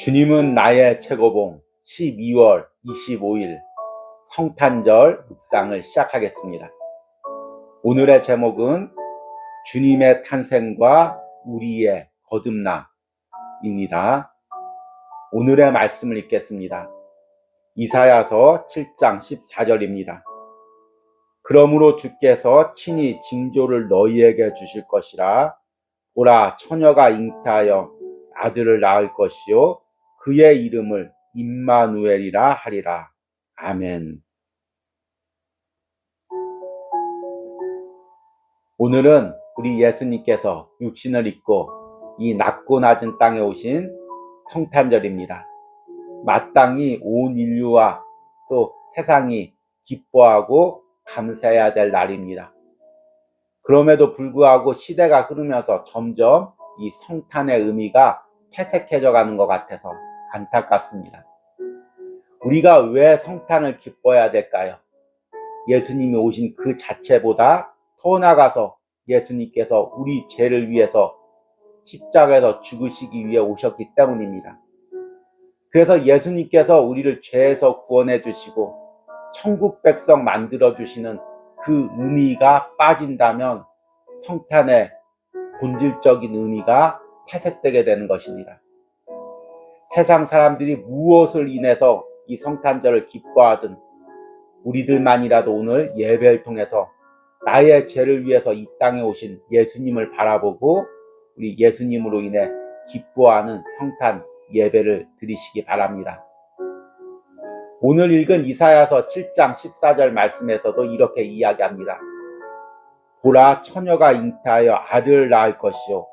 주님은 나의 최고봉 12월 25일 성탄절 묵상을 시작하겠습니다. 오늘의 제목은 주님의 탄생과 우리의 거듭남입니다. 오늘의 말씀을 읽겠습니다. 이사야서 7장 14절입니다. 그러므로 주께서 친히 징조를 너희에게 주실 것이라. 보라, 처녀가 잉태하여 아들을 낳을 것이요 그의 이름을 임마누엘이라 하리라. 아멘. 오늘은 우리 예수님께서 육신을 입고 이 낮고 낮은 땅에 오신 성탄절입니다. 마땅히 온 인류와 또 세상이 기뻐하고 감사해야 될 날입니다. 그럼에도 불구하고 시대가 흐르면서 점점 이 성탄의 의미가 퇴색해져 가는 것 같아서 안타깝습니다. 우리가 왜 성탄을 기뻐해야 될까요? 예수님이 오신 그 자체보다 더 나아가서 예수님께서 우리 죄를 위해서 십자가에서 죽으시기 위해 오셨기 때문입니다. 그래서 예수님께서 우리를 죄에서 구원해 주시고 천국 백성 만들어 주시는 그 의미가 빠진다면 성탄의 본질적인 의미가 퇴색되게 되는 것입니다. 세상 사람들이 무엇을 인해서 이 성탄절을 기뻐하든 우리들만이라도 오늘 예배를 통해서 나의 죄를 위해서 이 땅에 오신 예수님을 바라보고 우리 예수님으로 인해 기뻐하는 성탄 예배를 드리시기 바랍니다. 오늘 읽은 이사야서 7장 14절 말씀에서도 이렇게 이야기합니다. 보라, 처녀가 잉태하여 아들을 낳을 것이요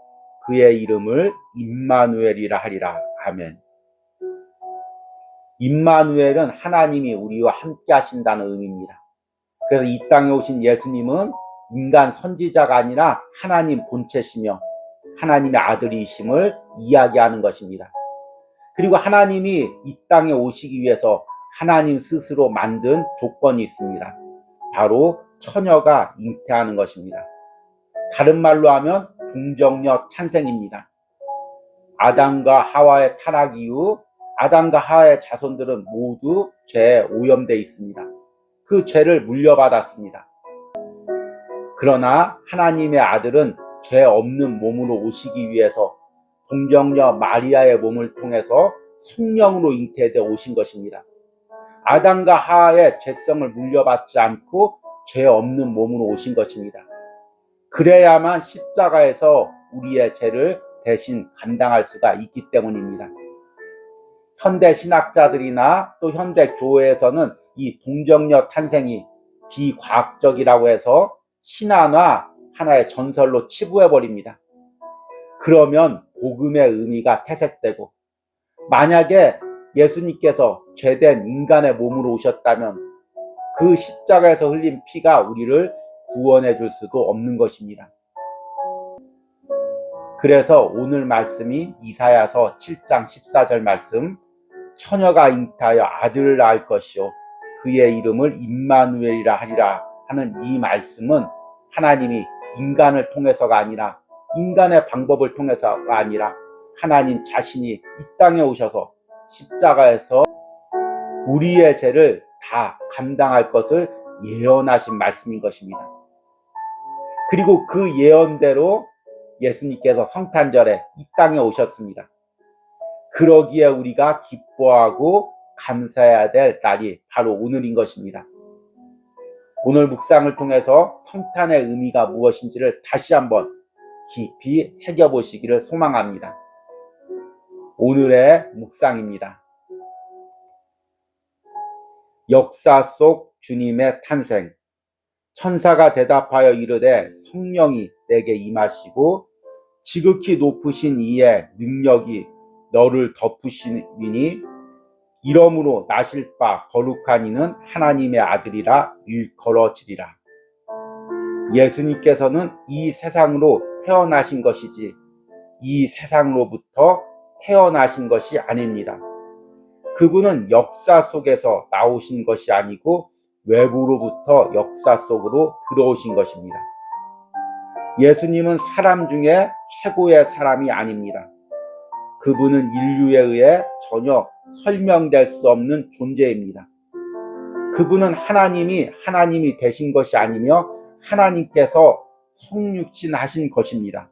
그의 이름을 임마누엘이라 하리라. 아멘. 임마누엘은 하나님이 우리와 함께 하신다는 의미입니다. 그래서 이 땅에 오신 예수님은 인간 선지자가 아니라 하나님 본체시며 하나님의 아들이심을 이야기하는 것입니다. 그리고 하나님이 이 땅에 오시기 위해서 하나님 스스로 만든 조건이 있습니다. 바로 처녀가 잉태하는 것입니다. 다른 말로 하면 동정녀 탄생입니다. 아담과 하와의 타락 이후 아담과 하와의 자손들은 모두 죄에 오염되어 있습니다. 그 죄를 물려받았습니다. 그러나 하나님의 아들은 죄 없는 몸으로 오시기 위해서 동정녀 마리아의 몸을 통해서 성령으로 잉태되어 오신 것입니다. 아담과 하와의 죄성을 물려받지 않고 죄 없는 몸으로 오신 것입니다. 그래야만 십자가에서 우리의 죄를 대신 감당할 수가 있기 때문입니다. 현대 신학자들이나 또 현대 교회에서는 이 동정녀 탄생이 비과학적이라고 해서 신화나 하나의 전설로 치부해버립니다. 그러면 복음의 의미가 퇴색되고, 만약에 예수님께서 죄된 인간의 몸으로 오셨다면 그 십자가에서 흘린 피가 우리를 구원해 줄 수도 없는 것입니다. 그래서 오늘 말씀이 이사야서 7장 14절 말씀, 처녀가 잉태하여 아들을 낳을 것이요 그의 이름을 임마누엘이라 하리라 하는 이 말씀은 하나님이 인간을 통해서가 아니라 인간의 방법을 통해서가 아니라 하나님 자신이 이 땅에 오셔서 십자가에서 우리의 죄를 다 감당할 것을 예언하신 말씀인 것입니다. 그리고 그 예언대로 예수님께서 성탄절에 이 땅에 오셨습니다. 그러기에 우리가 기뻐하고 감사해야 될 날이 바로 오늘인 것입니다. 오늘 묵상을 통해서 성탄의 의미가 무엇인지를 다시 한번 깊이 새겨보시기를 소망합니다. 오늘의 묵상입니다. 역사 속 주님의 탄생. 천사가 대답하여 이르되 성령이 내게 임하시고 지극히 높으신 이의 능력이 너를 덮으시니 이러므로 나실 바 거룩한 이는 하나님의 아들이라 일컬어지리라. 예수님께서는 이 세상으로 태어나신 것이지 이 세상으로부터 태어나신 것이 아닙니다. 그분은 역사 속에서 나오신 것이 아니고 외부로부터 역사 속으로 들어오신 것입니다. 예수님은 사람 중에 최고의 사람이 아닙니다. 그분은 인류에 의해 전혀 설명될 수 없는 존재입니다. 그분은 하나님이 되신 것이 아니며 하나님께서 성육신 하신 것입니다.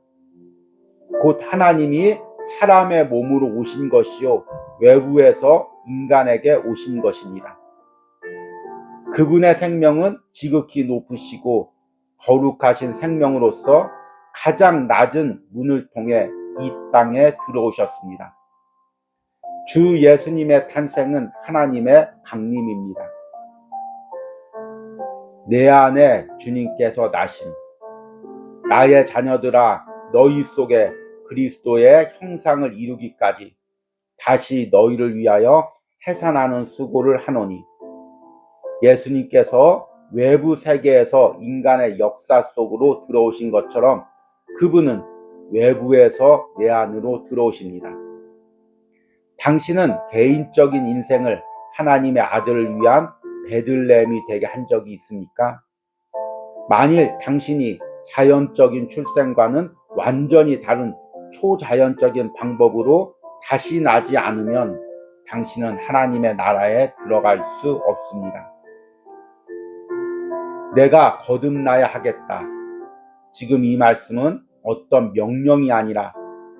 곧 하나님이 사람의 몸으로 오신 것이요 외부에서 인간에게 오신 것입니다. 그분의 생명은 지극히 높으시고 거룩하신 생명으로서 가장 낮은 문을 통해 이 땅에 들어오셨습니다. 주 예수님의 탄생은 하나님의 강림입니다. 내 안에 주님께서 나심. 나의 자녀들아 너희 속에 그리스도의 형상을 이루기까지 다시 너희를 위하여 해산하는 수고를 하노니. 예수님께서 외부 세계에서 인간의 역사 속으로 들어오신 것처럼 그분은 외부에서 내 안으로 들어오십니다. 당신은 개인적인 인생을 하나님의 아들을 위한 베들레헴이 되게 한 적이 있습니까? 만일 당신이 자연적인 출생과는 완전히 다른 초자연적인 방법으로 다시 나지 않으면 당신은 하나님의 나라에 들어갈 수 없습니다. 내가 거듭나야 하겠다. 지금 이 말씀은 어떤 명령이 아니라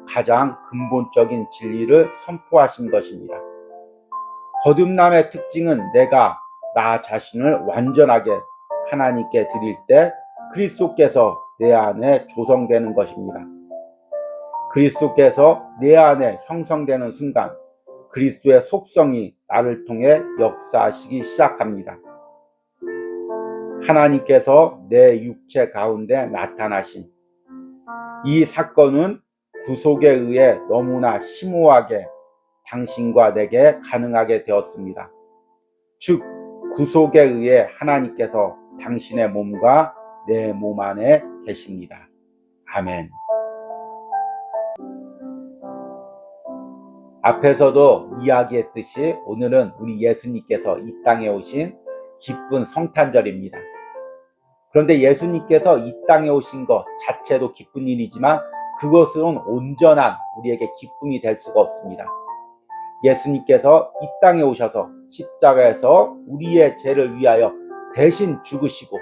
가장 근본적인 진리를 선포하신 것입니다. 거듭남의 특징은 내가 나 자신을 완전하게 하나님께 드릴 때 그리스도께서 내 안에 조성되는 것입니다. 그리스도께서 내 안에 형성되는 순간 그리스도의 속성이 나를 통해 역사하시기 시작합니다. 하나님께서 내 육체 가운데 나타나신 이 사건은 구속에 의해 너무나 심오하게 당신과 내게 가능하게 되었습니다. 즉 구속에 의해 하나님께서 당신의 몸과 내 몸 안에 계십니다. 아멘. 앞에서도 이야기했듯이 오늘은 우리 예수님께서 이 땅에 오신 기쁜 성탄절입니다. 그런데 예수님께서 이 땅에 오신 것 자체도 기쁜 일이지만 그것은 온전한 우리에게 기쁨이 될 수가 없습니다. 예수님께서 이 땅에 오셔서 십자가에서 우리의 죄를 위하여 대신 죽으시고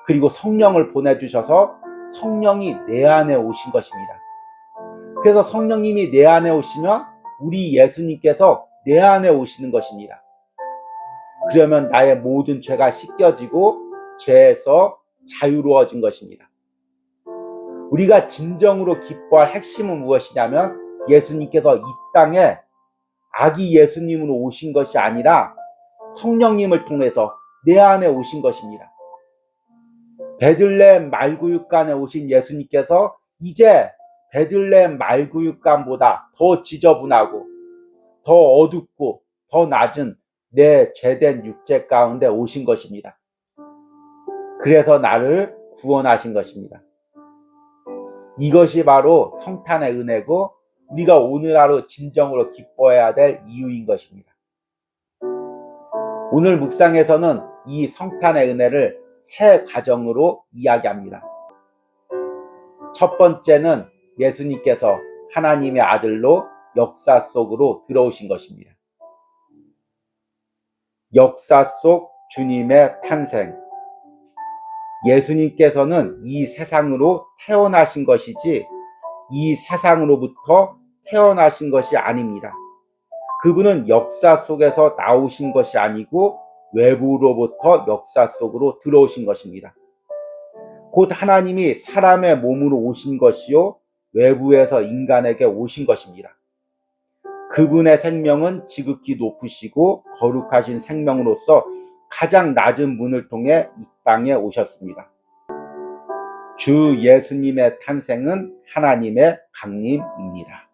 그리고 성령을 보내주셔서 성령이 내 안에 오신 것입니다. 그래서 성령님이 내 안에 오시면 우리 예수님께서 내 안에 오시는 것입니다. 그러면 나의 모든 죄가 씻겨지고 죄에서 자유로워진 것입니다. 우리가 진정으로 기뻐할 핵심은 무엇이냐면 예수님께서 이 땅에 아기 예수님으로 오신 것이 아니라 성령님을 통해서 내 안에 오신 것입니다. 베들레헴 말구육간에 오신 예수님께서 이제 베들레헴 말구육간보다 더 지저분하고 더 어둡고 더 낮은 내 죄된 육체 가운데 오신 것입니다. 그래서 나를 구원하신 것입니다. 이것이 바로 성탄의 은혜고 우리가 오늘 하루 진정으로 기뻐해야 될 이유인 것입니다. 오늘 묵상에서는 이 성탄의 은혜를 세 가정으로 이야기합니다. 첫 번째는 예수님께서 하나님의 아들로 역사 속으로 들어오신 것입니다. 역사 속 주님의 탄생. 예수님께서는 이 세상으로 태어나신 것이지 이 세상으로부터 태어나신 것이 아닙니다. 그분은 역사 속에서 나오신 것이 아니고 외부로부터 역사 속으로 들어오신 것입니다. 곧 하나님이 사람의 몸으로 오신 것이요 외부에서 인간에게 오신 것입니다. 그분의 생명은 지극히 높으시고 거룩하신 생명으로서 가장 낮은 문을 통해 이 땅에 오셨습니다. 주 예수님의 탄생은 하나님의 강림입니다.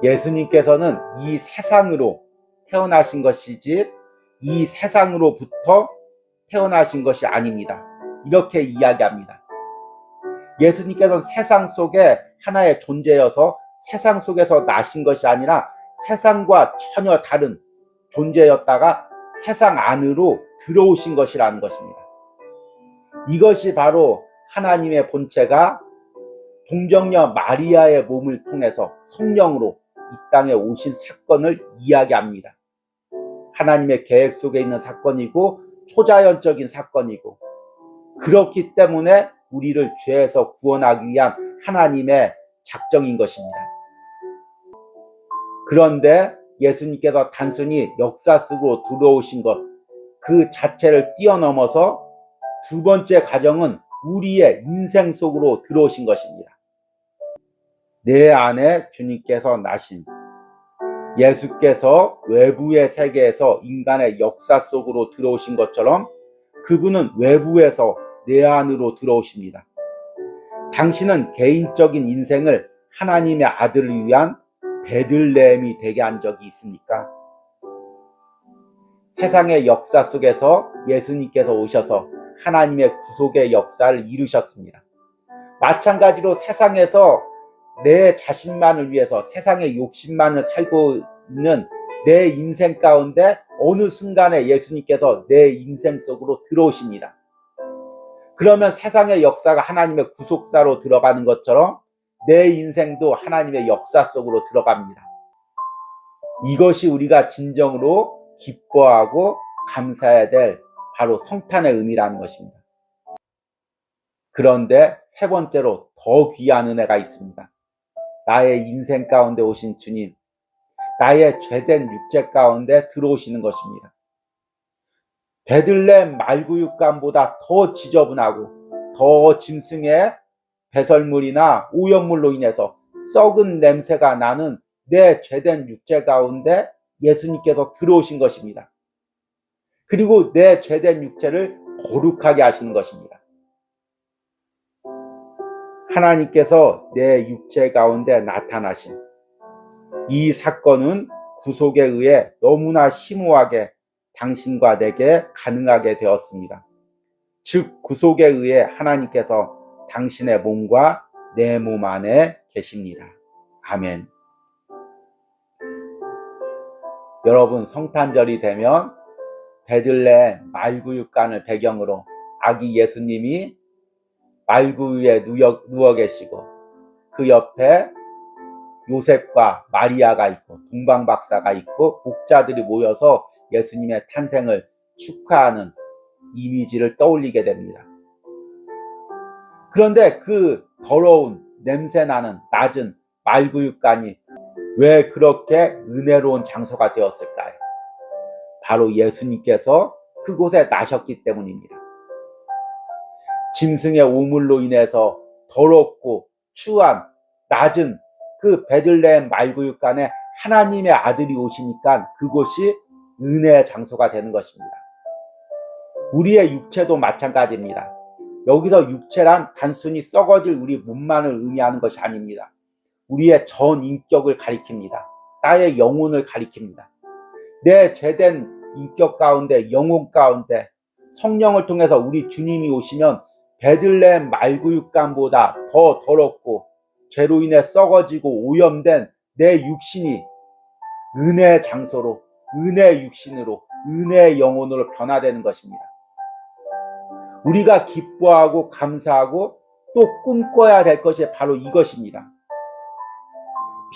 예수님께서는 이 세상으로 태어나신 것이지 이 세상으로부터 태어나신 것이 아닙니다. 이렇게 이야기합니다. 예수님께서는 세상 속에 하나의 존재여서 세상 속에서 나신 것이 아니라 세상과 전혀 다른 존재였다가 세상 안으로 들어오신 것이라는 것입니다. 이것이 바로 하나님의 본체가 동정녀 마리아의 몸을 통해서 성령으로 이 땅에 오신 사건을 이야기합니다. 하나님의 계획 속에 있는 사건이고 초자연적인 사건이고, 그렇기 때문에 우리를 죄에서 구원하기 위한 하나님의 작정인 것입니다. 그런데 예수님께서 단순히 역사 속으로 들어오신 것 그 자체를 뛰어넘어서 두 번째 과정은 우리의 인생 속으로 들어오신 것입니다. 내 안에 주님께서 나신, 예수께서 외부의 세계에서 인간의 역사 속으로 들어오신 것처럼 그분은 외부에서 내 안으로 들어오십니다. 당신은 개인적인 인생을 하나님의 아들을 위한 베들레헴이 되게 한 적이 있습니까? 세상의 역사 속에서 예수님께서 오셔서 하나님의 구속의 역사를 이루셨습니다. 마찬가지로 세상에서 내 자신만을 위해서 세상의 욕심만을 살고 있는 내 인생 가운데 어느 순간에 예수님께서 내 인생 속으로 들어오십니다. 그러면 세상의 역사가 하나님의 구속사로 들어가는 것처럼 내 인생도 하나님의 역사 속으로 들어갑니다. 이것이 우리가 진정으로 기뻐하고 감사해야 될 바로 성탄의 의미라는 것입니다. 그런데 세 번째로 더 귀한 은혜가 있습니다. 나의 인생 가운데 오신 주님, 나의 죄된 육체 가운데 들어오시는 것입니다. 베들레헴 말구육간보다 더 지저분하고 더 짐승의 배설물이나 오염물로 인해서 썩은 냄새가 나는 내 죄된 육체 가운데 예수님께서 들어오신 것입니다. 그리고 내 죄된 육체를 거룩하게 하시는 것입니다. 하나님께서 내 육체 가운데 나타나신 이 사건은 구속에 의해 너무나 심오하게 당신과 내게 가능하게 되었습니다. 즉 구속에 의해 하나님께서 당신의 몸과 내 몸 안에 계십니다. 아멘. 여러분, 성탄절이 되면 베들레헴 말구육간을 배경으로 아기 예수님이 말구 위에 누워 계시고 그 옆에 요셉과 마리아가 있고 동방박사가 있고 목자들이 모여서 예수님의 탄생을 축하하는 이미지를 떠올리게 됩니다. 그런데 그 더러운 냄새나는 낮은 말구육간이 왜 그렇게 은혜로운 장소가 되었을까요? 바로 예수님께서 그곳에 나셨기 때문입니다. 짐승의 오물로 인해서 더럽고 추한 낮은 그 베들레헴 말구육간에 하나님의 아들이 오시니까 그곳이 은혜의 장소가 되는 것입니다. 우리의 육체도 마찬가지입니다. 여기서 육체란 단순히 썩어질 우리 몸만을 의미하는 것이 아닙니다. 우리의 전 인격을 가리킵니다. 나의 영혼을 가리킵니다. 내 죄된 인격 가운데, 영혼 가운데 성령을 통해서 우리 주님이 오시면 베들레헴 말구육간보다 더 더럽고 죄로 인해 썩어지고 오염된 내 육신이 은혜의 장소로, 은혜의 육신으로, 은혜의 영혼으로 변화되는 것입니다. 우리가 기뻐하고 감사하고 또 꿈꿔야 될 것이 바로 이것입니다.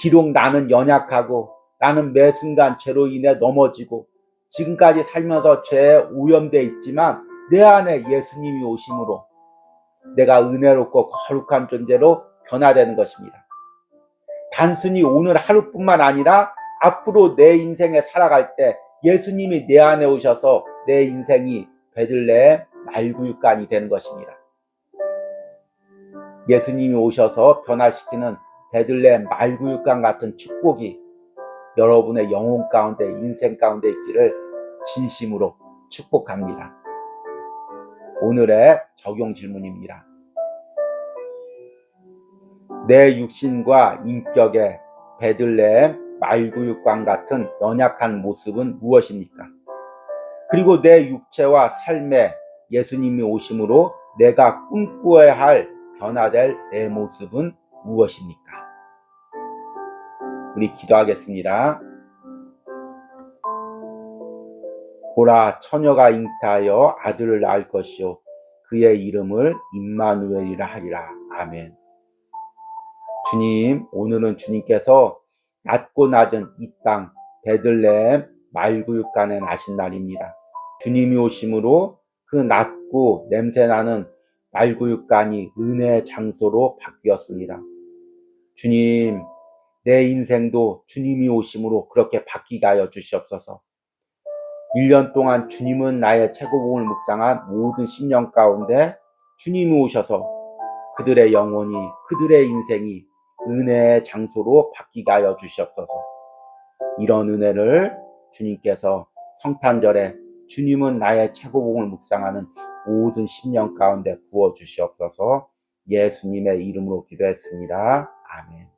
비록 나는 연약하고 나는 매 순간 죄로 인해 넘어지고 지금까지 살면서 죄에 오염되어 있지만 내 안에 예수님이 오심으로 내가 은혜롭고 거룩한 존재로 변화되는 것입니다. 단순히 오늘 하루뿐만 아니라 앞으로 내 인생에 살아갈 때 예수님이 내 안에 오셔서 내 인생이 베들레헴 말구육간이 되는 것입니다. 예수님이 오셔서 변화시키는 베들레헴 말구육간 같은 축복이 여러분의 영혼 가운데, 인생 가운데 있기를 진심으로 축복합니다. 오늘의 적용 질문입니다. 내 육신과 인격의 베들레헴 말구육간 같은 연약한 모습은 무엇입니까? 그리고 내 육체와 삶에 예수님이 오심으로 내가 꿈꾸어야 할 변화될 내 모습은 무엇입니까? 우리 기도하겠습니다. 보라, 처녀가 잉태하여 아들을 낳을 것이요 그의 이름을 임마누엘이라 하리라. 아멘. 주님, 오늘은 주님께서 낮고 낮은 이 땅 베들레헴 말구육간에 나신 날입니다. 주님이 오심으로 그 낮고 냄새나는 말구육간이 은혜의 장소로 바뀌었습니다. 주님, 내 인생도 주님이 오심으로 그렇게 바뀌게 하여 주시옵소서. 1년 동안 주님은 나의 최고봉을 묵상한 모든 10년 가운데 주님이 오셔서 그들의 영혼이, 그들의 인생이 은혜의 장소로 바뀌게 하여 주시옵소서. 이런 은혜를 주님께서 성탄절에 주님은 나의 최고봉을 묵상하는 모든 10년 가운데 부어주시옵소서. 예수님의 이름으로 기도했습니다. 아멘.